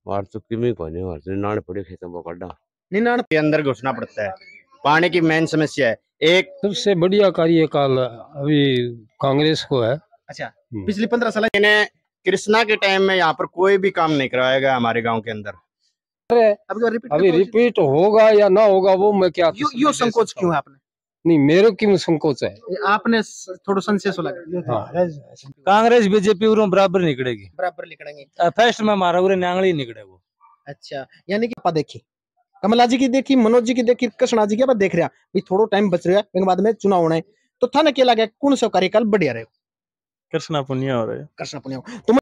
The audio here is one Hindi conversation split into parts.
वार तो किमी कोनी वार तो नाड़ पड़े खेतों को काटा 99 के अंदर घुसना पड़ता है। पानी की मेन समस्या है। एक सबसे बढ़िया कार्यकाल अभी कांग्रेस को है। अच्छा, पिछली 15 साल इन्हें कृष्णा के टाइम में यहाँ पर कोई भी काम नहीं करवाया गया हमारे गांव के अंदर। अभी रिपीट होगा या ना होगा वो मैं क्या यो संकोच क्यों है आपने? नहीं, मेरे क्यों संकोच है? आपने थोड़ा संशय लगा। हाँ। कांग्रेस बीजेपी बराबर निकलेगी, बराबर निकलेंगे। फर्स्ट में हमारा उरे न्यांगली निकले वो। अच्छा, यानी कि देखी कमला जी की देखी, मनोज जी की देखी, कृष्णा जी की बात देख रहा भी थोड़ा टाइम बच रहा है, बाद में चुनाव होना है, तो थाने क्या लगा कौन सा कार्यकाल बढ़िया रहे? कृष्णा पुनिया हो रहे, कृष्णा पुनिया। तो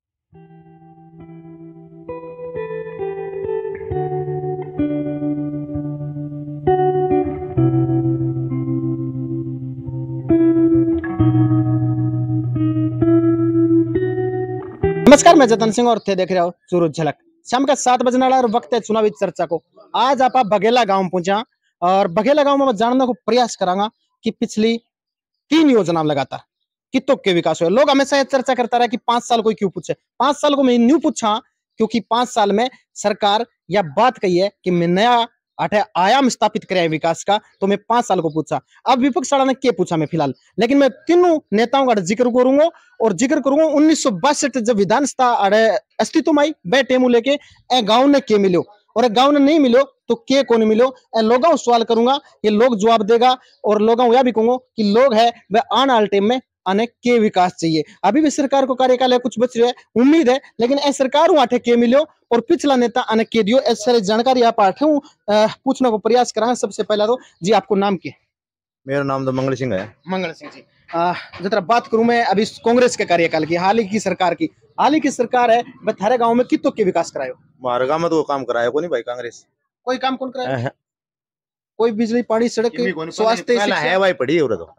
नमस्कार, मैं जतन सिंह और थे देख रहे हो सूरज झलक। शाम का 7 बजने वाला और वक्त है चुनावी चर्चा को। आज आप बघेला गांव पहुंचा और बघेला गांव में जानने को प्रयास करांगा कि पिछली 3 योजना लगातार कितों के विकास हुए। लोग हमेशा ये चर्चा करता रहा कि 5 साल को क्यों पूछे। 5 साल को मैं न्यू पूछा क्योंकि 5 साल में सरकार या बात कही है कि मैं नया आयाम स्थापित करे विकास का, तो मैं 5 साल को पूछा। अब विपक्ष वाला ने क्या पूछा मैं फिलहाल, लेकिन मैं तीनों नेताओं का जिक्र करूंगा और जिक्र करूंगा 1962 जब विधानसभा अस्तित्व में आई वह टेमू लेके गांव ने के मिलो और गांव ने नहीं मिलो तो के कौन मिलो। लोगों सवाल करूंगा, ये लोग जवाब देगा और लोगों यह भी कहूंगा कि लोग है वह आने वाले टाइम में आने के विकास चाहिए। अभी भी सरकार को कार्यकाल है, कुछ बच रहे उम्मीद है, लेकिन ऐ सरकार आठे के मिलो और पिछला नेता आने के दियो। ऐसी सारी जानकारी आप आठे पूछने को प्रयास करा। सबसे पहला तो जी आपको नाम क्या? मेरा नाम तो मंगल सिंह है। मंगल सिंह जी, जरा बात करूं मैं अभी कांग्रेस के कार्यकाल की, हाल ही की सरकार की। हाल ही की सरकार है वह थारे गांव में कितों के विकास करायो? हमारे गांव में तो काम कराया को नहीं भाई कांग्रेस। कोई काम कौन कराया? कोई बिजली पानी सड़क स्वास्थ्य है भाई पड़ी है तो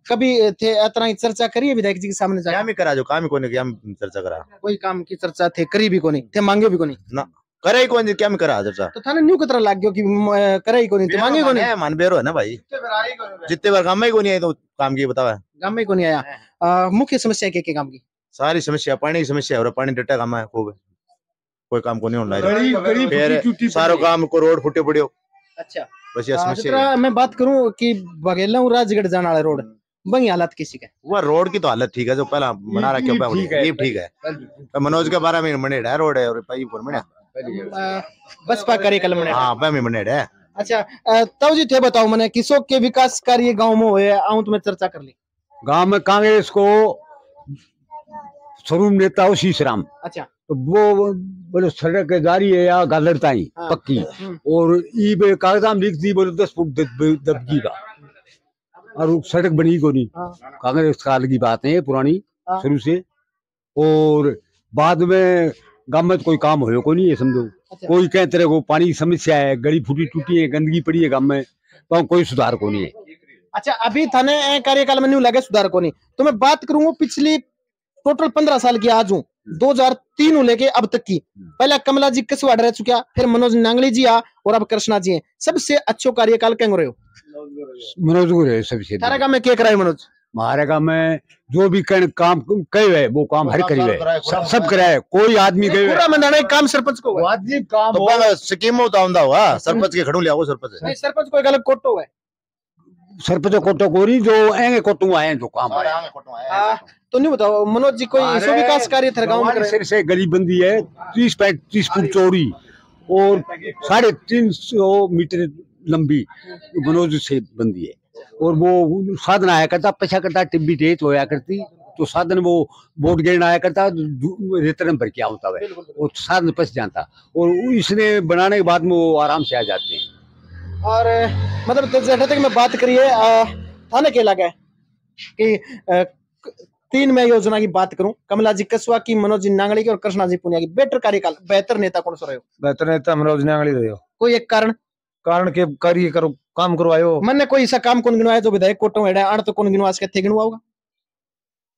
कभी थे इतना ही चर्चा करी है विधायक जी के सामने जाके? क्या करा जो काम ही कोने क्या चर्चा करा? कोई काम की चर्चा थे करी भी कोनी थे, मांगे भी कोनी ना करे ही कोनी, क्या करा चर्चा? तो थाने न्यू कतरा लाग गयो कि करे ही कोनी थे, मांगे कोनी है मन बेरो है ना भाई। जितने बार काम में कोनी आई तो काम की बतावा काम में कोनी आया। मुख्य समस्या क्या काम की? सारी समस्या पानी की समस्या है, पानी डटा काम है खूब, कोई काम को नहीं होना फिर सारो काम को रोड फुटे पड़ियो। अच्छा, बस ये समस्या। मैं बात करूं कि बघेला राजगढ़ जाने वाला रोड वही हालत किसी का? वह रोड की तो हालत ठीक है, जो पहला बना रखा है ठीक है। मनोज के बारे में मनेड़ है रोड है और पाई पर मने बसपा कार्यकाल में। हां पे में मनेड़ है। अच्छा, तब जी थे बताओ मने किसों के विकास कार्य गांव में हुए आऊं तुम्हें चर्चा कर ली। गांव में कांग्रेस को स्वरूप नेता हो शीशराम। अच्छा, तो वो बोले सड़क जारी है या गालर ताई पक्की और ई बे कागजाम लिख दी बोले 10 फुट दबगी का और सड़क बनी को नहीं। कांग्रेस काल की बात है पुरानी शुरू से। और बाद में गांव में कोई काम हो को नहीं है समझो। अच्छा। कोई कह तरह को पानी की समस्या है, गली फूटी टूटी है, गंदगी पड़ी है गांव में, तो कोई सुधार को नहीं है। अच्छा, अभी थाने कार्यकाल में नहीं लगे सुधार को नहीं, तो मैं बात करूंगा पिछली टोटल 15 साल की आज हूँ 2003 लेके अब तक की। पहले कमला जी कसवाड़ रह चुका, फिर मनोज नांगली जी आ और अब कृष्णा जी हैं। सबसे अच्छो कार्यकाल कहीं रहे हो? मनोज को रहे सबसे। थारा गांव में क्या कराए मनोज? हमारे गांव में जो भी काम कहे है वो काम हर करी है, सब कराए। कोई आदमी पूरा मंदाना काम सरपंच को वाजिब काम तो स्कीम में तो आंदा हुआ सरपंच के खड़ू लिया वो सरपंच नहीं, सरपंच कोई गलत कोटो है सरपंच कोटो कोरी जो एंगे कोटू आए जो काम है। तो नहीं बताओ मनोज जी कोई ऐसा विकास कार्य था गांव में? सिर से गली बंदी है 30 फुट चौड़ी और 350 मीटर लंबी मनोज से बंदी है। और वो साधन आया करता पछा करता टिब्बी तेज होया करती, तो साधन वो बोट गिरन आया करता रेतरम भर के होता है और साधन पस जाता और इसने बनाने के बाद में वो आराम से आ जाते हैं। और मतलब जैसे तक मैं बात करिए थाने के लगा कि 3 में योजना की बात करूं, कमला जी कसवा की, मनोज जी नांगली की और कृष्णा जी पुनिया की बेटर कार्यकाल बेहतर नेता कौन सा रहे हो? बेहतर नेता मनोज नांगली रहे हो। कोई एक कारण के कार्य करो काम करवायो मैंने कोई ऐसा काम कौन गिनवाया जो विधायक कोटो हेड़ा आण तो कौन गिनवा के थे गिनवाओगा?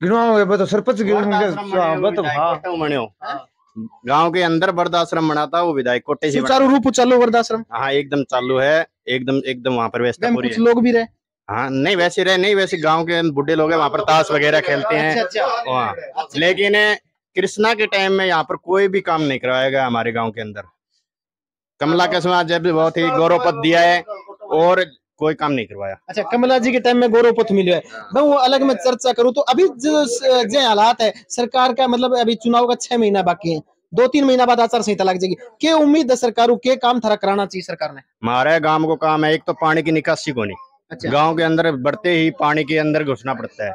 गिनवाओगे तो सरपंच गांव के अंदर वृद्धाश्रम बना था वो विधायक कोटे से सुचारू रूप चालू वृद्धाश्रम? हाँ एकदम चालू है, एकदम वहाँ पर व्यवस्था पूरी है। लोग भी रहे? हाँ नहीं वैसे रहे नहीं, वैसे गांव के बुढ़े लोग हैं वहाँ पर ताश वगैरह खेलते हैं। अच्छा। लेकिन कृष्णा के टाइम में यहाँ पर कोई भी काम नहीं करवाया गया हमारे गांव के अंदर। कमला के समय जब बहुत ही गौरव पद दिया है और कोई काम नहीं करवाया। अच्छा, कमला जी के टाइम में गौरव पथ मिले है। मैं वो अलग में चर्चा करूं तो अभी जो हालात है सरकार का, मतलब अभी चुनाव का 6 महीना बाकी है, 2-3 महीना बाद आचार संहिता लग जाएगी। क्या उम्मीद है सरकार को, क्या काम थारा कराना चाहिए सरकार ने? हमारे गांव को काम है, एक तो पानी की निकासी को नहीं। अच्छा। गांव के अंदर बढ़ते ही पानी के अंदर घुसना पड़ता है।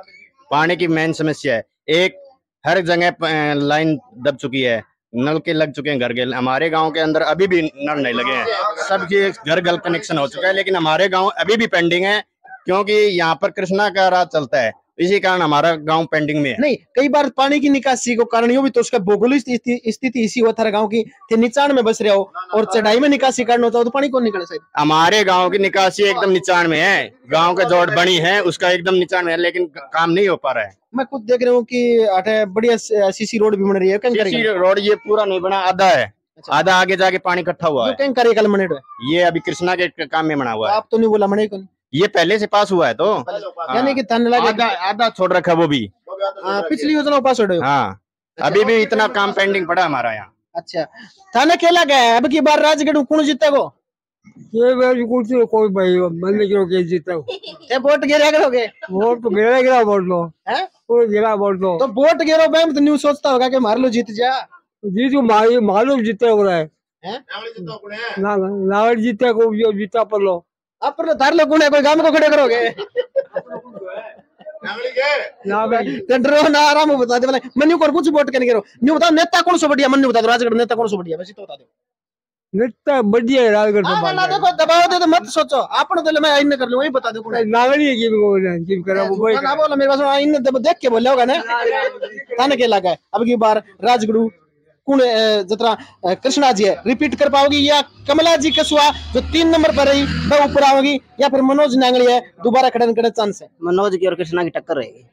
पानी की मेन समस्या है। एक हर जगह लाइन दब चुकी है, नल के लग चुके हैं घर के। हमारे गांव के अंदर अभी भी नल नहीं लगे हैं, सबके घर घर कनेक्शन हो चुका है, लेकिन हमारे गांव अभी भी पेंडिंग है, क्योंकि यहाँ पर कृष्णा का राज चलता है, इसी कारण हमारा गांव पेंडिंग में है। नहीं, कई बार पानी की निकासी को कारण यो भी तो उसका भौगोलिक स्थिति इसी हुआ था गांव की, थे निचान में बस रहे हो और चढ़ाई में निकासी करना होता हो तो पानी कौन निकले साहब? हमारे गांव की निकासी एकदम निचान में है, गांव का जोड़ बनी है उसका एकदम निचान में है, लेकिन काम नहीं हो पा रहा है। मैं खुद देख रहा हूँ कि अटे बढ़िया सीसी रोड भी बन रही है। सीसी रोड ये पूरा नहीं बना, आधा है। अच्छा। आधा आगे जाके पानी इकट्ठा हुआ है। कहीं करे कल मने ये अभी कृष्णा के काम में बना हुआ है। आप तो नहीं बोला मने कौन? ये पहले से पास हुआ है तो यानी कि धन लगे आधा छोड़ रखा वो भी। पिछली योजना पास हो गई। हाँ, अभी भी इतना काम पेंडिंग पड़ा हमारा यहाँ। अच्छा, थाने खेला गया अब की बार राजगढ़ कौन जीतेगो? ये बार कुछ कोई भाई मन क्यों के जीता ते वोट गिरा करोगे? वोट तो गिरा गिरा वोट लो हैं? कोई गिरा वोट लो तो वोट गिरो बैम तो न्यू सोचता होगा कि मार लो जीत जा। जीतू मालूम जीते हो रहा है ना, नावड़ जीते को जो जीता पर लो आप पर धार लो कौन है, कोई काम को खड़े करोगे? ना भाई डरो ना, आराम बता दे। मन्यू को कुछ वोट करने गिरो न्यू बताओ, नेता कौन सा बढ़िया? मन्यू बता दो, राजगढ़ नेता कौन सा बढ़िया बस तो बता दो। नेता बढ़िया है राजगढ़ से ना देखो दबाव दे तो मत सोचो, आपने तो मैं आइन कर लूं, वही बता दो कौन है। नावड़ी है की करा वो भाई ना बोला मेरे पास आइन देख के बोले होगा ना। थाने के लगा है अब की बार राजगढ़ कौन जतरा कृष्णा जी है रिपीट कर पाओगी, या कमला जी कसुआ जो 3 नंबर पर रही वह ऊपर आओगी, या फिर मनोज नांगली है दोबारा खड़न करे चांस है? मनोज की और कृष्णा की टक्कर रहेगी।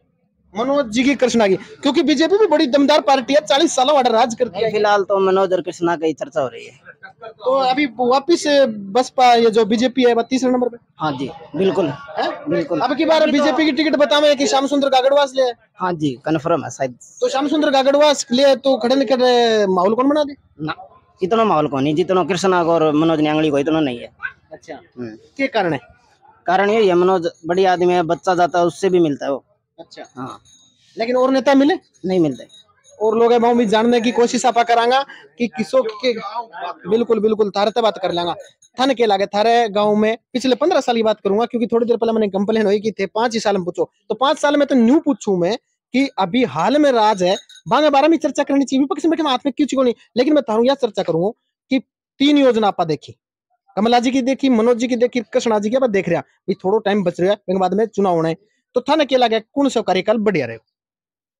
मनोज जी की कृष्णा की, क्योंकि बीजेपी भी बड़ी दमदार पार्टी है, 40 सालों वाला राज करती है। फिलहाल तो मनोज और कृष्णा की चर्चा हो रही है। तो अभी वापिस बसपा ये जो बीजेपी है 32 नंबर पे। हाँ जी बिल्कुल बिल्कुल। अब की बार बीजेपी की टिकट बतावे कि श्याम सुंदर गागड़वास ले? हाँ जी कन्फर्म है शायद। तो श्याम सुंदर गागड़वास ले तो खड़े निकल माहौल कौन बना दे? ना इतना माहौल को नहीं जितना कृष्णा को और मनोज न्यांगली को इतना नहीं है। अच्छा, क्या कारण है? कारण ये मनोज बड़ी आदमी है, बच्चा जाता है उससे भी मिलता है वो। अच्छा हाँ, लेकिन और नेता मिले नहीं मिलते। और लोग है भी जानने की कोशिश आपा करांगा कि किसों के बिल्कुल बिल्कुल थारे ते बात कर लेंगा। थाने के लागे थारे गांव में पिछले 15 साल की बात करूंगा, क्योंकि थोड़ी देर पहले मैंने कंप्लेन हुई कि थे 5 ही साल में पूछो, तो 5 साल में तो न्यू पूछूं मैं कि अभी हाल में राज है बांगे बारे में चर्चा करनी चाहिए। विपक्ष में हाथ में क्यों नहीं, लेकिन मैं थारू यह चर्चा करूंगा कि 3 योजना आपा देखी, कमला जी की देखी, मनोज जी की देखी, कृष्णा जी की अब देख रहा थोड़ा टाइम बच रहा है, बाद में चुनाव होना है, तो थाने के लागे कौन सा कार्यकाल बढ़िया रहे?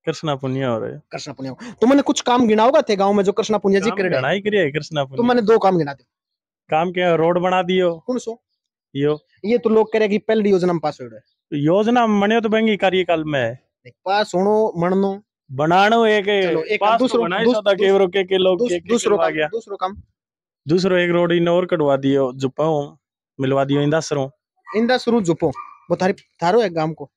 कृष्णा पुनिया हो रहे। कृष्णा पुनिया तो मैंने कुछ काम गिना होगा थे गांव में जो कृष्णा पुनिया जी कर लड़ाई करी है कृष्णा पुनिया। तो मैंने 2 काम गिना दे। काम क्या? रोड बना दियो। कौन सो? यो ये तो लोग कह रहे कि पहली योजना में पास हो रहा है। योजना मने तो बंगी कार्यकाल में पास होनो मननो बनानो एक पास दूसरो बनाई सदा केवरो के लोग दूसरो काम दूसरो एक रोड इन और कटवा दियो, जुपो मिलवा दियो इंदा शुरू जुपो वो थारो है गांव को,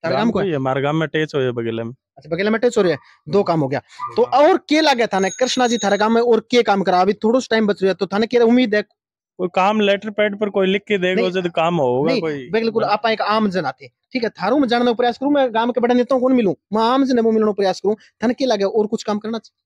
थारे गांव को है, हमारे गांव में टच हो है बगल में। अच्छा बगल में टच हो रहा है, 2 काम हो गया। तो और के लगे थाने कृष्णा जी थारे गांव में और के काम करा? अभी थोड़ा टाइम बच रहा है, तो थाने के उम्मीद है कोई काम लेटर पैड पर कोई लिख के देगा जब काम होगा कोई। बिल्कुल आप एक आम जन आते, ठीक है, थारू में जानने का प्रयास करूं, मैं गांव के बड़े नेताओं को मिलूं, मैं आम जन मिलने का प्रयास करूं, थाने के लगे और कुछ काम करना चाहिए?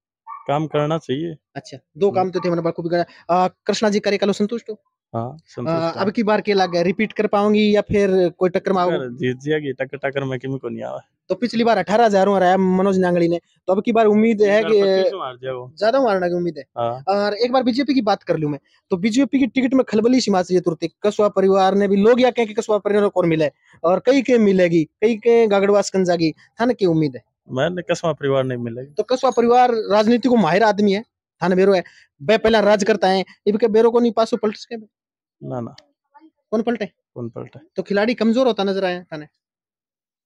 काम करना चाहिए। अच्छा 2 काम तो थे मैंने बाखूबी करा। कृष्णा जी कार्यकाल संतुष्ट हो? हाँ अब की बार के लगे रिपीट कर पाऊंगी या फिर कोई टक्कर में आओगे? जीत जाएगी, टक्कर में किमी को नहीं आवा। तो पिछली बार 18,000 रहा मनोज नांगली ने, तो अब की बार उम्मीद है कि ज्यादा मारने की उम्मीद है। और एक बार बीजेपी की बात कर लूं मैं, तो बीजेपी की टिकट में खलबली सी माची तुरंत कसवा परिवार ने भी लोग या कहें कि कसवा परिवार को मिले और कई के मिलेगी, कई के गागड़वास कंजागी, थाने की उम्मीद है? मैंने कसवा परिवार नहीं मिलेगी। तो कसवा परिवार राजनीति को माहिर आदमी है, थाने बेरो है, वे पहला राज करता है, इनके बेरो को नहीं पास पलट सके ना कौन पलटे? तो खिलाड़ी कमजोर होता नजर आया थाने?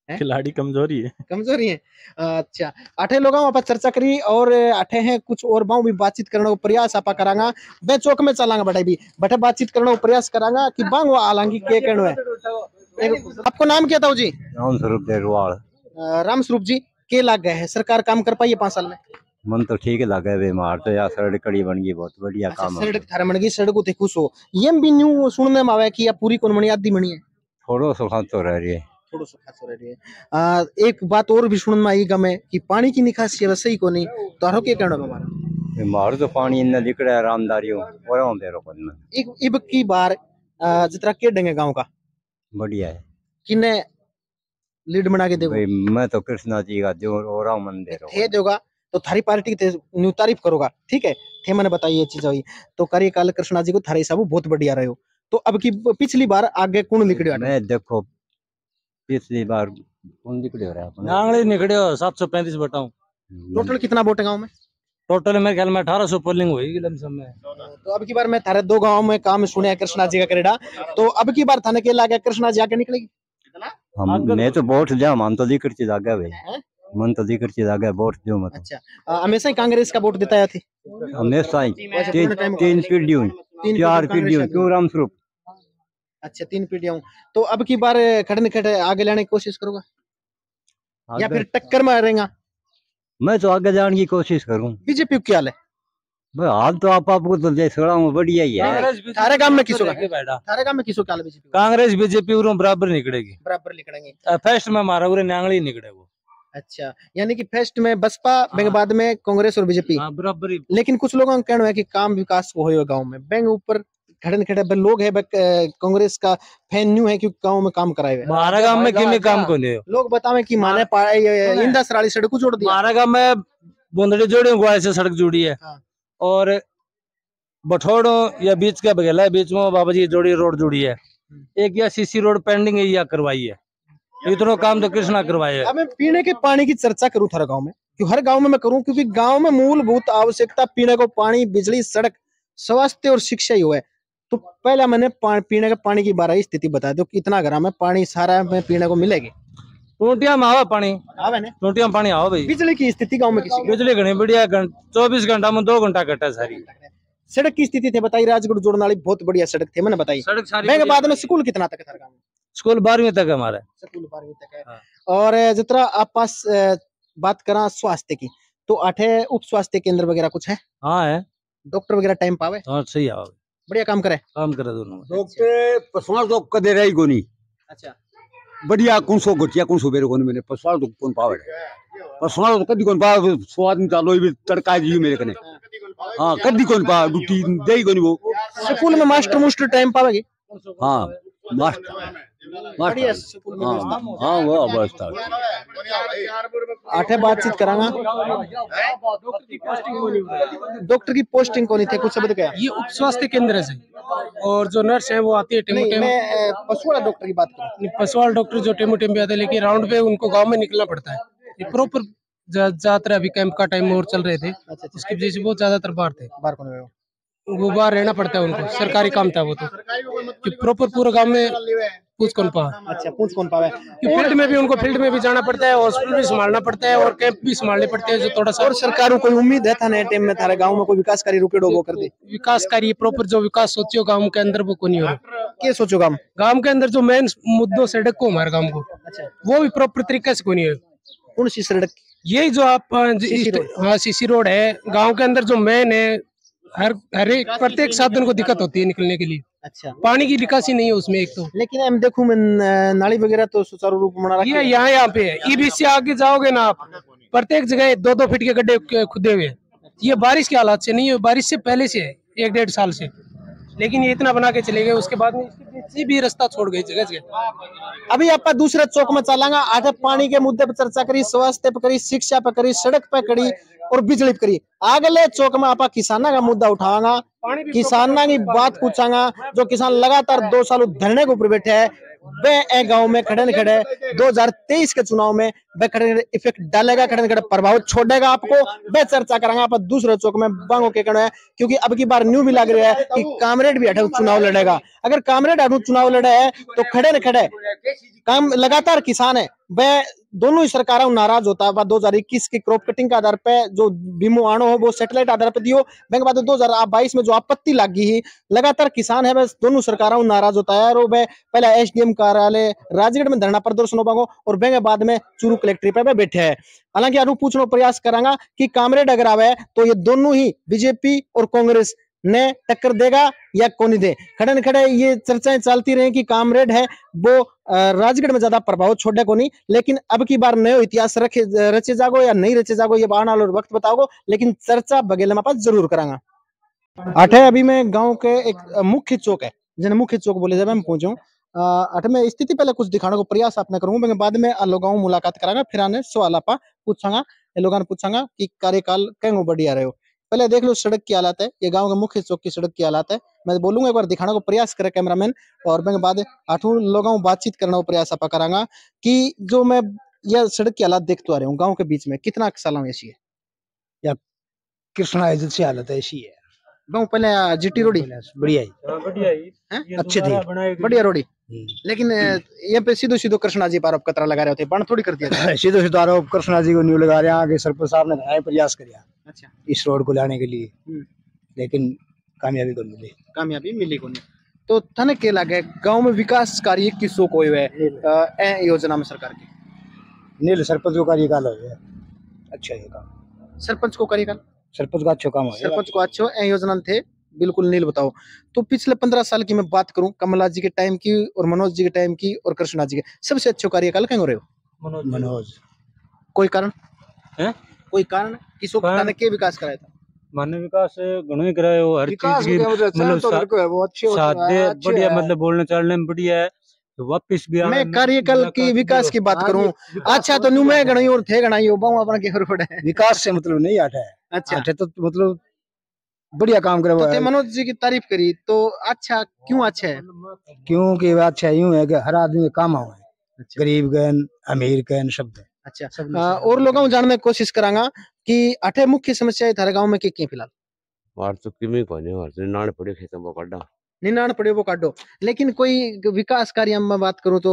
खिलाड़ी कमजोरी है। अच्छा 8 लोगों आप चर्चा करी और 8 हैं कुछ और बाऊ भी बातचीत करने को प्रयास आपा करांगा, बे चौक में चलांगा बटे भी बटे बातचीत करने को प्रयास करांगा कि बांग आलांगी के कहनो है। आपको नाम क्या था जी? राम स्वरूप देरवाल। राम स्वरूप जी के लाग गए है सरकार काम कर पाई है 5 साल में? मन तो ठीक लगे वे मार तो यार सड़क कड़ी बन गई बहुत बढ़िया काम है। सड़क थारे बन गई, सड़क उते खुश हो। ये भी न्यू सुनने में आवे कि या पूरी कौन बनी आधी बनी है? थोड़ो सो खास तो रह रही है। थोड़ो सो खास रह रही है। एक बात और भी सुनने में आई गमे कि पानी की निकासी है सही को नहीं, तारो के कहना हमारा मार तो पानी इन्ना लिकड़ा है रामदारियों और हम दे रो में एक इब की बार जितना के डेंगे गांव का बढ़िया है। किने लीड बना के देखो भाई मैं तो कृष्णा जी का जो और राम मंदिर थे देगा तो थारी पार्टी की न्यू तारीफ करोगा, ठीक है? थे मैंने बताई ये चीज हुई तो कार्यकाल कृष्णा जी को थारे हिसाब बहुत बढ़िया रहे हो। तो अब की पिछली बार आगे कौन निकले? मैं देखो पिछली बार कौन निकले हो रहा है नांगड़ी निकले 735 बताऊं। टोटल कितना वोट है गाँव में? टोटल मेरे ख्याल में 1800 पोलिंग हुई लमसम में। तो अब की बार मैं थारे 2 गाँव में काम सुने कृष्णा जी का करेड़ा, तो अब की बार थाने के लागे कृष्णा जी आके निकलेगी? मैं तो वोट जा मन तो दिक्कत चीज आ गया भाई, मन तो दिक्कत चीज आ गया वोट जो मत। अच्छा हमेशा ही कांग्रेस का वोट देता है? हमेशा ही 3 पीढ़ियों 4 पीढ़ियों क्यों राम स्वरूप। अच्छा 3 पीढ़ियों। तो अब की बार खड़े खड़े आगे लाने की कोशिश करूंगा या फिर टक्कर में रहेगा? मैं तो आगे जाने की कोशिश करूं। बीजेपी क्या हाल है? भाई हाल तो आपको तो जैसे बढ़िया ही है। थारे गांव में किसो थारे गांव में किसो क्या हाल बीजेपी? कांग्रेस बीजेपी बराबर निकलेगी, बराबर निकलेंगे। फर्स्ट में हमारा उरे नांगड़ी निकले वो। अच्छा यानी कि फर्स्ट में बसपा बैंक बाद में कांग्रेस और बीजेपी बराबर। लेकिन कुछ लोगों का कहना है कि काम विकास को हो गाँव में बैंक ऊपर खड़े खड़े लोग है कांग्रेस का फैन न्यू है क्योंकि गाँव में काम कराए हुए। हमारा गाँव में किमे काम को नहीं लोग बतावे कि माने इंदा सराली सड़क को जोड़ दिया। हमारा गाँव में बोंदड़ी जोड़ी गुआ से सड़क जुड़ी है और बठोड़ो या बीच का बघेला बीच में बाबा जी जोड़ी रोड जुड़ी है। एक या सीसी रोड पेंडिंग है या करवाई है, इतना काम तो कृष्णा करवाए है। अब मैं पीने के पानी की चर्चा करूं थारा गांव में, क्यों हर गांव में मैं करूं क्योंकि गांव में मूलभूत आवश्यकता पीने को पानी, बिजली, सड़क, स्वास्थ्य और शिक्षा ही है। तो पहला मैंने पीने के पानी की बारह स्थिति बता दो, कितना ग्राम में पानी सारा में पीने को मिलेगी? टूटिया में आवा पानी, आवे ने टूटिया में पानी आओ भाई। बिजली की स्थिति गांव में किसी? बिजली घनी बढ़िया 24 घंटा में 2 घंटा कटा सारी। सड़क की स्थिति थे बताई, राजगढ़ जोड़ने वाली बहुत बढ़िया सड़क थे मैंने बताई। सड़क सारी मैं बाद में स्कूल कितना तक है गांव में? स्कूल 12वीं तक है हमारा। स्कूल 12वीं तक है। और जितना आप पास बात करा स्वास्थ्य की तो 8 उप स्वास्थ्य केंद्र वगैरह कुछ है? हाँ है। डॉक्टर वगैरह टाइम पावे? हाँ सही है, बढ़िया काम करे दोनों। डॉक्टर पसवाल तो कदे रही को नहीं। अच्छा बढ़िया कौन सो गोटिया कौन सो बेरे को नहीं मैंने पसवाल तो कौन पावे, पसवाल तो कदी कौन पावे, स्वाद में चालो भी तड़का जी मेरे कने। हाँ कदी कौन पा डूटी देई को नहीं वो। स्कूल में मास्टर टाइम पावेगी? हाँ मास्टर बढ़िया स्कूल में व्यवस्था। हाँ वो अवस्था 8 बातचीत करांगा। डॉक्टर की पोस्टिंग कौन थे कुछ शब्द क्या? ये उप स्वास्थ्य केंद्र से और जो नर्स है वो आती है टेमो टेम। मैं पशुवाड़ा डॉक्टर की बात करूं। पशुवाल डॉक्टर जो टेमो टेम पे आते हैं लेकिन राउंड पे उनको गांव में निकलना पड़ता है। ये प्रॉपर ज्यादातर अभी कैंप का टाइम और चल रहे थे, उसकी वजह से बहुत ज्यादातर बाहर थे। वो बाहर रहना पड़ता है उनको, सरकारी काम था वो तो प्रॉपर पूरे गांव में पूछ कौन पा। अच्छा पूछ कौन पावे? फील्ड में भी उनको फील्ड में भी जाना पड़ता है, हॉस्पिटल भी संभालना पड़ता है और कैंप भी संभालने पड़ते हैं जो थोड़ा सा। और सरकार को कोई उम्मीद है था नए टाइम में थारे गांव में कोई विकास कार्य रुके वो कर दे? विकास कार्य प्रॉपर जो विकास सोचियो गांव के अंदर वो को नहीं हो रहा। क्या सोचो गांव के अंदर जो मेन मुद्दों सड़क को हमारे गांव को, वो भी प्रॉपर तरीके से को नहीं है। कौन सी सड़क? यही जो आप हाँ सीसी रोड है गांव के अंदर जो मेन है, हर एक प्रत्येक साधन को दिक्कत होती है निकलने के लिए। अच्छा पानी की निकासी नहीं है उसमें एक तो। लेकिन हम देखूं मैं नाली वगैरह तो सुचारू रूप में बना रखी है। यहाँ पे है। ईबीसी से आगे जाओगे ना आप, प्रत्येक जगह 2-2 फीट के गड्ढे खुदे हुए। ये बारिश के हालात से नहीं है, बारिश से पहले से है 1-1.5 साल से। लेकिन ये इतना बना के चले गए, उसके बाद में इसकी भी रास्ता छोड़ गई जगह जगह। अभी आप दूसरे चौक में चलांगा। आधे पानी के मुद्दे पर चर्चा करी, स्वास्थ्य पे करी, शिक्षा पे करी, सड़क पे करी और बिजली पे करी। अगले चौक में आप किसाना का मुद्दा उठावांगा, किसाना की बात पूछांगा। जो किसान लगातार 2 साल धरने के ऊपर बैठे है, वे गांव में खड़े खड़े 2023 के चुनाव में वे खड़े इफेक्ट डालेगा, खड़े खड़े प्रभाव छोड़ेगा आपको। वे चर्चा करेंगे आप दूसरे चौक में बांगो के कहना है, क्योंकि अब की बार न्यू भी लग रहा है कि कामरेड भी हटे चुनाव लड़ेगा। अगर कामरेड हटू चुनाव लड़े है तो खड़े न खड़े काम लगातार किसान है, वह दोनों ही सरकारों नाराज होता है। 2021 की क्रॉप कटिंग के आधार पे जो बीमो आनो हो वो सैटेलाइट आधार पे दियो। बैंक बाद 2022 में जो आपत्ति लगी ही लगातार किसान है वह दोनों सरकारों नाराज होता है। और वह पहले एसडीएम कार्यालय राजगढ़ में धरना प्रदर्शन होगा और बैंक बाद में चूरू कलेक्ट्रेट पे बैठे है। हालांकि अनु पूछने प्रयास करांगा कि कामरेड अगर आवे तो ये दोनों ही बीजेपी और कांग्रेस ने टक्कर देगा या कौन दे। खड़े न खड़े ये चर्चाएं चलती रही कि कामरेड है वो राजगढ़ में ज्यादा प्रभाव छोड़े को नहीं, लेकिन अब की बार नयो इतिहास रचे जागो या नहीं रचे जागो ये आने वाला वक्त बताओगे। लेकिन चर्चा बघेला में पास जरूर करांगा। अठे अभी मैं गांव के एक मुख्य चौक है जिन्हें मुख्य चौक बोले जब मैं पहुंचू अठ में स्थिति पहले कुछ दिखाने को प्रयास आपने करूंगा। बाद में लोगों मुलाकात करांगा फिर आने सवाल आप पूछांगा लोगों ने पूछांगा कि कार्यकाल कहीं बढ़िया रहे हो। पहले देख लो सड़क की हालत है, ये गांव के मुख्य चौक की सड़क की हालत है। मैं बोलूंगा एक बार दिखाने को प्रयास करे कैमरामैन और मैं बाद आठों लोगों बातचीत करने को प्रयास आप करांगा कि जो मैं यह सड़क की हालत देखते आ रहा हूँ गांव के बीच में कितना साल ऐसी है या कृष्णा ऐसी हालत ऐसी है। गांव पहले जीटी रोडी बढ़िया ही अच्छी थी बढ़िया रोडी, लेकिन ये पे सीधो सीधो कृष्णा जी पर आरोप कतरा लगा रहे थे बन थोड़ी कर दिया सीधो सीधो आरोप कृष्णा जी को न्यू लगा रहे हैं। आगे सरपंच साहब ने घना प्रयास किया अच्छा इस रोड को लाने के लिए, लेकिन कामयाबी को मिली को नहीं। तो थाने के लगे गांव में विकास कार्य किसो को हुए योजना में सरकार की नील सरपंच को कार्यकाल हो गया अच्छा ये काम सरपंच को कार्यकाल सरपंच का अच्छा काम हो सरपंच को अच्छे योजना थे बिल्कुल नील बताओ। तो पिछले 15 साल की मैं बात करूं कमला जी के टाइम की और मनोज जी के टाइम की और कृष्णा जी के सबसे अच्छे कार्यकाल कहीं हो रहे हो मनोज कोई कारण है कोई कारण किसो पता ने के विकास कराया था मानव विकास घणो ही कराया हो हर चीज की मतलब बढ़िया मतलब बोलने चालने में बढ़िया है। वापिस भी मैं कार्यकाल की विकास की बात करूं अच्छा तो न्यू में गणाई और थे गणाई हो बाऊ अपना के रोड है विकास से मतलब नहीं आता है अच्छा तो मतलब बढ़िया काम करे तो मनोज जी की तारीफ करी तो अच्छा क्यों अच्छा है क्योंकि अच्छा यूं है कि हर आदमी काम हुआ है गरीब गन अमीर गन सब अच्छा और लोगों जानने की कोशिश करांगा कि अठे मुख्य समस्या थारे गांव में के फिलहाल वार तो किमी कोनी वार तो नान पड़े खेतों में काटा निनाण पड़े वो काटो। लेकिन कोई विकास कार्य में बात करूं तो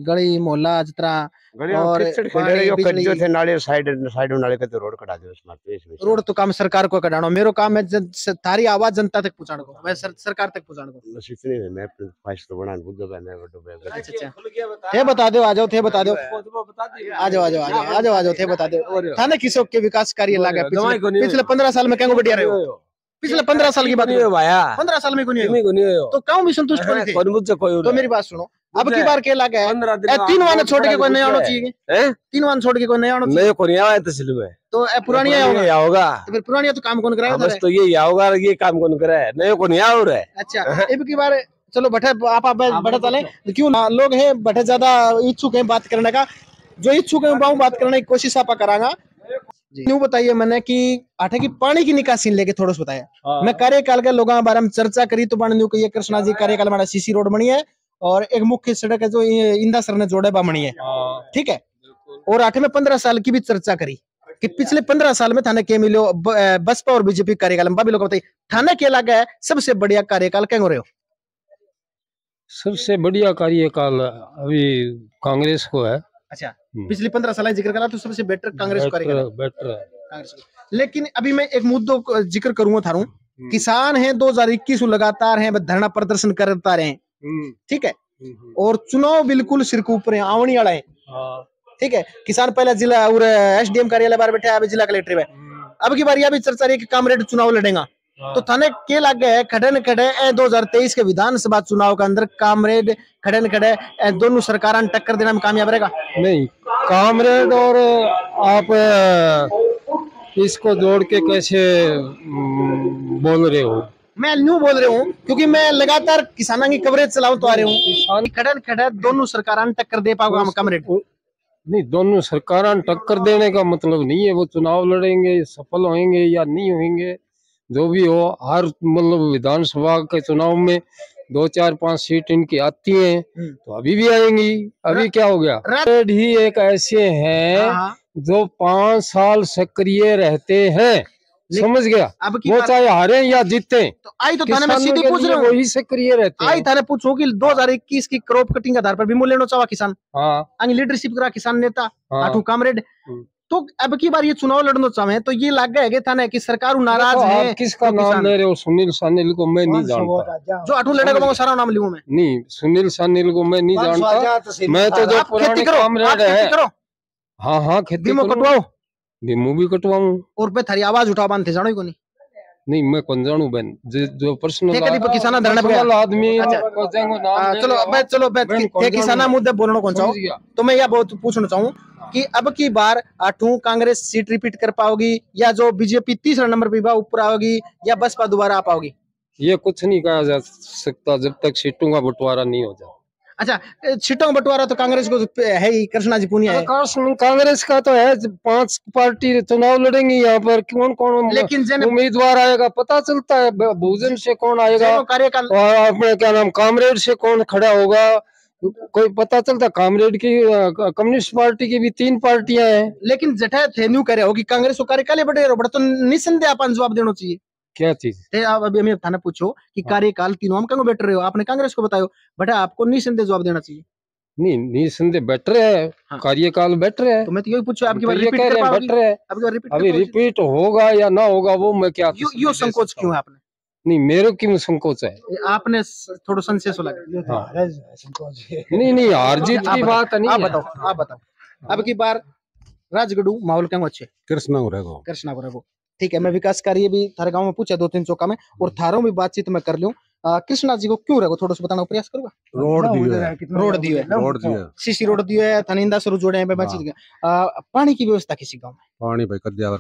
गली मोहल्ला जितना और जो थे नाले साइड नाले का तो रोड कटा दो रोड तो काम सरकार को कटानो मेरो काम है थारी आवाज जनता तक पहुंचाने को मैं सरकार तक पहुंचाने को बस इतने में मैं फाइल तो बनाने बुद्ध का मैं बटो अच्छा थे बता दो आ जाओ थे बता दो आ जाओ थे बता दो थाने किसो के विकास कार्य लगा पिछले 15 साल में क्या बढ़िया रहे पिछले 15 साल की बात है भाया 15 साल में को नहीं तो क्यों भी संतुष्ट नहीं थे तो मेरी बात सुनो अब की बार के लगा है 3 वाने छोड़ के कोई नया आना चाहिए 3 वाने छोड़ के कोई नया आना चाहिए को नहीं आया तहसील में तो पुरानी होगा तो फिर पुरानी तो काम कौन कराएगा बस तो ये होगा ये काम कौन करे नए को नहीं आ रहा है अच्छा अब की बार चलो बैठे आप बढ़े चले क्यों लोग है बैठे ज्यादा इच्छुक है बात करने का जो इच्छुक है बात करने की कोशिश आप करांगा न्यू बताइए मैंने कि आठे की पानी की निकासी लेके थोड़ा सा बताया मैं कार्यकाल के लोगों के बारे में चर्चा करी तो न्यू ये कृष्णा जी कार्यकाल में सीसी रोड बनी है और एक मुख्य सड़क है जो इंदा सर ने जोड़े बनी है ठीक है। और आठे में 15 साल की भी चर्चा करी कि पिछले 15 साल में थाने के मिलो बसपा और बीजेपी कार्यकाल में लोग बताइए थाने के लगा है सबसे बढ़िया कार्यकाल क्या हो रहे हो सबसे बढ़िया कार्यकाल अभी कांग्रेस को है। अच्छा पिछले 15 साल जिक्र करा तो सबसे बेटर कांग्रेस कार्यकाल लेकिन अभी मैं एक मुद्दों को जिक्र करूंगा थारू किसान हैं 2021 लगातार हैं धरना प्रदर्शन करता रहे ठीक है और चुनाव बिल्कुल सिर के ऊपर आवनी वाला है ठीक है। किसान पहले जिला और एसडीएम कार्यालय बाहर बैठे अभी जिला कलेक्टर में अब की बार यह भी चर्चा रही कि कामरेड चुनाव लड़ेगा तो थाने के लग गए खड़े न खड़े 2023 के विधानसभा चुनाव के अंदर कामरेड खड़े न खड़े दोनों सरकार टक्कर देने में कामयाब रहेगा नहीं कामरेड और आप इसको जोड़ के कैसे बोल रहे हो मैं न्यू बोल रहा हूँ क्योंकि मैं लगातार किसानों की कवरेज चलाऊं तो आ रहे हूँ खड़े न खड़े दोनों सरकार टक्कर दे पाओगे कामरेड नहीं दोनों सरकार टक्कर देने का मतलब नहीं है वो चुनाव लड़ेंगे सफल होंगे या नहीं होंगे जो भी हो हर मतलब विधानसभा के चुनाव में 2 4 5 सीट इनकी आती हैं तो अभी भी आएंगी। अभी क्या हो गया ही एक ऐसे हैं जो 5 साल सक्रिय रहते हैं समझ गया। अब की वो बार- चाहे हारे या जीते, तो आई तो थाने में किसानों सीधी के पूछ लिए रहा हूँ, वही से क्रिय रहते आई हैं। थाने पूछो कि 2021 की क्रॉप कटिंग के आधार पर भी मूल्य लेना चाहवा किसान, हाँ अंग लीडरशिप करा किसान नेता हाँ। आठू कामरेड। हम्म। तो अब की बार ये चुनाव लड़ना चाहे तो ये लग गए थाने की सरकार नाराज देखो, है। आप किसका तो नाम किसान- ले रहे हो? सुनील सानिल को मैं नहीं जानता। जो आठू लड़ेगा वो सारा नाम लिखूं मैं। नहीं, सुनील सानिल को मैं नहीं जानता। मैं तो जो आप खेती पुराने करो, आप कामरेड खेती है। करो, हाँ हाँ, खेती बीमो करूं। कटवाओ बीमो भी कटवाऊं। और पे थारी आवाज उठा बांधते जानो ही को नहीं। नहीं, मैं कौन जानू बहन, जो पर्सनल ठेके दी किसाना धरना पे गया। आदमी अच्छा। को जाएंगे नाम ले चलो लिया। मैं चलो मैं बहन कौन किसाना जानू? मुद्दे बोलना कौन चाहो समझ गया। तो मैं यह बहुत पूछना चाहूँ कि अब की बार आठों कांग्रेस सीट रिपीट कर पाओगी या जो बीजेपी तीसरा नंबर पे ऊपर आओगी या बसपा दोबारा आ पाओगी? ये कुछ नहीं कहा जा सकता जब तक सीटों का बंटवारा नहीं हो जाता। अच्छा, सीटों का बंटवारा तो कांग्रेस को है ही, कृष्णा जी पूनिया है। कांग्रेस का तो है, 5 पार्टी चुनाव लड़ेंगी यहाँ पर, कौन कौन लेकिन जन उम्मीदवार आएगा पता चलता है। भोजन से कौन आएगा कार्यकाल और अपने क्या नाम कामरेड से कौन खड़ा होगा कोई पता चलता। कामरेड की कम्युनिस्ट पार्टी की भी 3 पार्टियां हैं। लेकिन जटा थे न्यू करे होगी कांग्रेस को कार्यकाल बढ़े बड़ा तो निसंदेह अपन जवाब देना चाहिए। क्या चीज थे आप अभी हमें थाने पूछो कि कार्यकाल तीनों हम कहाँ बैठ रहे हो, आपने कांग्रेस को बतायो बेटा आपको निसंदेह जवाब देना चाहिए। नहीं निसंदेह बेटर है। हाँ। कार्यकाल बेटर है तो मैं तो यही पूछो आपकी बार ये रिपीट कह कर रहे हैं पाओगी? बेटर है। अब की बार रिपीट अभी रिपीट होगा या ना होगा वो मैं क्या यो संकोच क्यों है आपने? नहीं मेरे क्यों संकोच है? आपने थोड़ा संशय सो लगा। हाँ। नहीं हार जीत की बात नहीं आप है। बताओ आप बताओ अब की बार राजगढ़ माहौल क्या अच्छे? कृष्णा को रहेगा। कृष्णा को ठीक है। मैं विकास कार्य भी थारे गांव में पूछा 2-3 चौका में और थारों भी बातचीत में कर लूं। कृष्णा जी को क्यों रहेगा थोड़ा सा बताने का प्रयास करूंगा। रोड दियो है सीसी रोड दियो है थनिंदा सरो जोड़े हैं बातचीत। पानी की व्यवस्था किसी गांव में? पानी भाई कदे आवे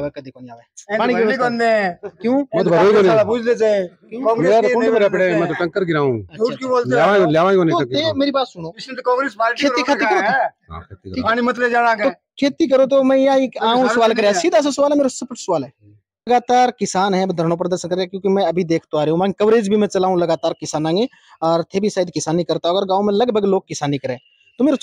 कदे को नहीं आवे पानी की व्यवस्था क्यों? मत भरोगे नहीं पूछ लेते हैं मेरा तो कौन मेरा पड़े मैं तो टंकर गिराऊं झूठ क्यों बोलते हैं लावांगे नहीं तो मेरी बात सुनो, इसने तो कांग्रेस पार्टी खेती खाती करो हां खेती पानी मत ले जाना तो खेती करो। तो मैं यही आऊं सवाल करे सीधा सा सवाल है मेरा स्पष्ट सवाल है। लगातार किसान है धरना प्रदर्शन कर रहे हैं क्योंकि मैं अभी देख तो आ रही हूँ, मैं कवरेज भी मैं चलाऊं लगातार किसान आएंगे और थे भी शायद किसानी करता होगा और गांव में लगभग लोग किसानी करें। तो मेरा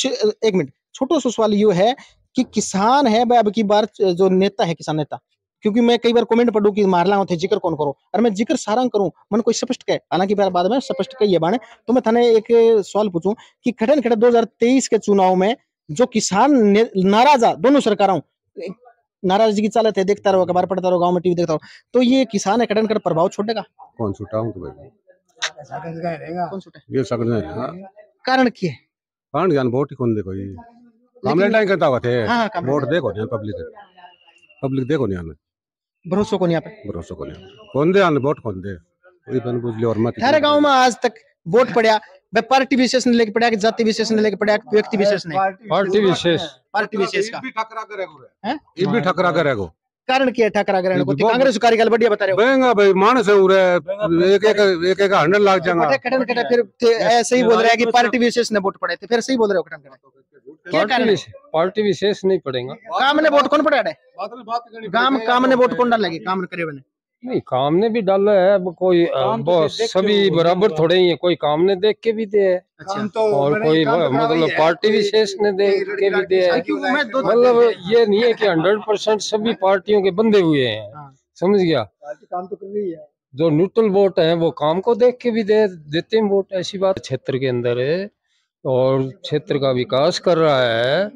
एक मिनट छोटा सा सवाल ये है कि किसान है अब की बार जो नेता है किसान नेता, क्योंकि मैं कई बार कमेंट पढ़ू कि मारला होते जिक्र कौन करो और मैं जिक्र सारा करूं मन कोई स्पष्ट कहे हालांकि बाद में स्पष्ट कही बाने। तो मैं थाने एक सवाल पूछूं कि खड़े 2023 के चुनाव में जो किसान नाराजा दोनों सरकारों नाराजगी चालत है देखता रहो अखबार पढ़ता रहो गांव में टीवी देखता रहो, तो ये किसान है कड़न प्रभाव छोड़ेगा? कौन छुटाऊं तो भाई कौन छूटे? ये सकते हैं कारण क्या है? कारण ज्ञान वोट ही कौन देखो ये मामले टाइम करता हुआ थे हाँ, वोट देखो नहीं पब्लिक देखो नहीं आने भरोसा को नहीं आप भरोसा को नहीं कौन दे आने वोट कौन दे वही बन बुझ ले और मत थारे गांव में आज तक वोट पड़ा पार्टी विशेष ने लेके पड़ा कि जाति विशेष ने लेके पड़ा व्यक्ति विशेष ने? पार्टी विशेष का ये भी ठकरा करेगा। कारण क्या है ठकरा करेगा? को कांग्रेस कार्यकाल बढ़िया बता रहे हो बहेगा भाई मानस है उरे एक 100 लाख जाएगा खटन खटा फिर ऐसे ही बोल रहा है कि पार्टी विशेष ने वोट पड़े थे, फिर सही बोल रहे हो खटन खटा क्या कारण है? पार्टी विशेष नहीं पड़ेगा। काम ने वोट कौन पड़ा है? काम ने वोट कौन डालेगी? काम करे बने नहीं काम ने भी डाला है कोई सभी बराबर थोड़े ही है, कोई काम ने देख के भी दे और कोई मतलब पार्टी विशेष ने देख के भी दे है। मतलब ये नहीं है कि 100% सभी पार्टियों के बंधे हुए हैं, समझ गया। काम तो कर रही है जो न्यूट्रल वोट है वो काम को देख के भी देते हैं वोट। ऐसी बात क्षेत्र के अंदर है और क्षेत्र का विकास कर रहा है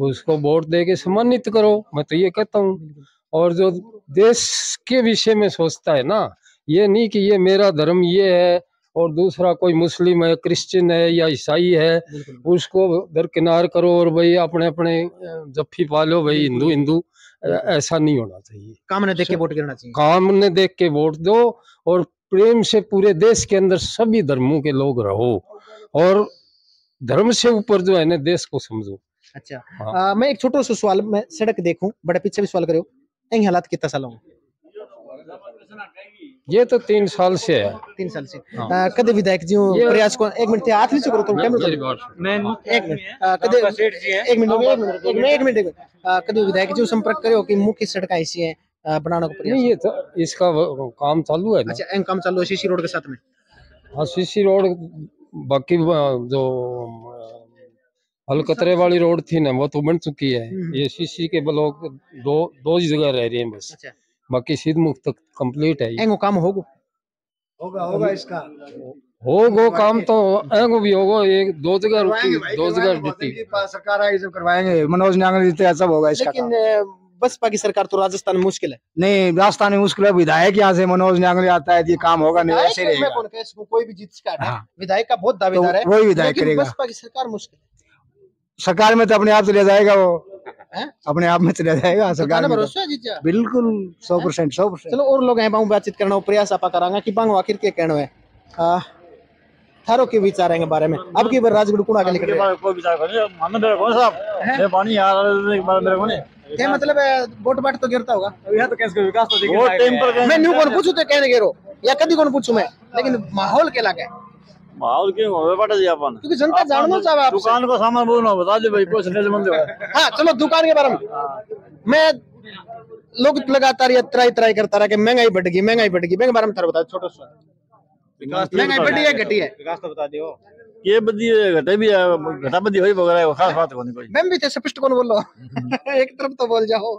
उसको वोट दे के सम्मानित करो, मैं तो ये कहता हूँ। और जो देश के विषय में सोचता है ना, ये नहीं कि ये मेरा धर्म ये है और दूसरा कोई मुस्लिम है क्रिश्चियन है या ईसाई है उसको दरकिनार करो और भाई अपने अपने जफ्फी पालो भाई हिंदू हिंदू, ऐसा नहीं होना चाहिए। काम ने देख के वोट करना चाहिए। काम ने देख के वोट दो और प्रेम से पूरे देश के अंदर सभी धर्मों के लोग रहो और धर्म से ऊपर जो है ना देश को समझो। अच्छा हाँ। मैं एक छोटा सा सवाल, मैं सड़क देखूं बड़े पीछे भी सवाल करो इन हालात कितना साल होंगे? ये तो 3 साल से है। 3 साल से कदे विधायक जी प्रयास को एक मिनट हाथ नीचे करो तो कैमरा मैं एक मिनट कदे एक मिनट कदे विधायक जी संपर्क करो कि मुख्य सड़क ऐसी है बनाने को प्रयास? नहीं ये तो इसका काम चालू है ना। अच्छा काम चालू है सीसी रोड के साथ में? हाँ सीसी रोड, बाकी जो हलकतरे वाली रोड थी ना वो तो बन चुकी है। ये सीसी के ब्लॉक दो ही जगह रह रही हैं बस। अच्छा बाकी सीध मुख तक कंप्लीट है। एंगो काम होगो होगा इसका होगो काम तो एंगो भी होगो, एक दो जगह रुकी, दो जगह ड्यूटी। सरकार आएगी सब करवाएंगे, मनोज न्यांगल जीते सब होगा इसका। लेकिन बसपा की सरकार तो राजस्थान में मुश्किल है। नहीं, राजस्थान में मुश्किल है, विधायक यहाँ से मनोज न्यांगल आता है, ये काम होगा नहीं, ऐसे रहेगा। मैं कौन कह सकूं, कोई भी जीत सकता है, विधायक का बहुत दावेदार है, वही विधायक लेकिन करेगा। बसपा की सरकार मुश्किल है। सरकार में तो अपने आप चले जाएगा वो, अपने आप में चले जाएगा सरकार में। भरोसा है जीत जा बिल्कुल 100%। चलो और लोग हैं बाहू बातचीत करना प्रयास आपा करांगा कि बांगो आखिर के कहना है थारो के विचार हैं बारे में। अब की बार राजगुरु कुणा के निकल कोई विचार नहीं, मन मेरे कौन साहब ये पानी यार मेरे को नहीं क्या मतलब है, वोट बाट तो गिरता होगा यहां तो कैसे विकास तो दिख रहा है। मैं न्यू कौन पूछूं तो कहने गिरो या कदी कौन पूछूं मैं, लेकिन माहौल के लागे माहौल क्यों होवे बाटा जी अपन, क्योंकि जनता जानना चाहे आपसे। दुकान को सामान बोलना बता दे भाई, कुछ नहीं मंद है। हां चलो दुकान के बारे में मैं लोग लगातार ये ट्राई करता रहा कि महंगाई बढ़ गई महंगाई बारे में थारा बता छोटा सा महंगाई बढ़ी है घटी है विकास तो बता दियो। ये बदी घटे भी है, घटा बदी होई वगैरह खास बात कोनी कोई। मैं भी तो स्पष्ट कौन बोल रहा एक तरफ तो बोल जाओ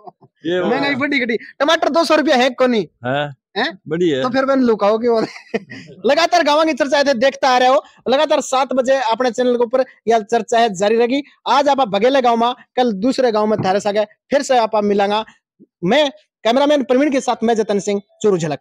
महंगाई बढ़ी घटी। टमाटर 200 रुपया है कोनी है बड़ी है तो फिर मैंने लुकाओ क्यों लगातार गाँव की चर्चा है देखता आ रहे हो लगातार 7 बजे अपने चैनल के ऊपर यह चर्चा है जारी रहेगी। आज आप बघेले गांव में, कल दूसरे गांव में थारे सके फिर से आप मिलांगा। मैं कैमरामैन प्रवीण के साथ मैं जतन सिंह, चूरू झलक।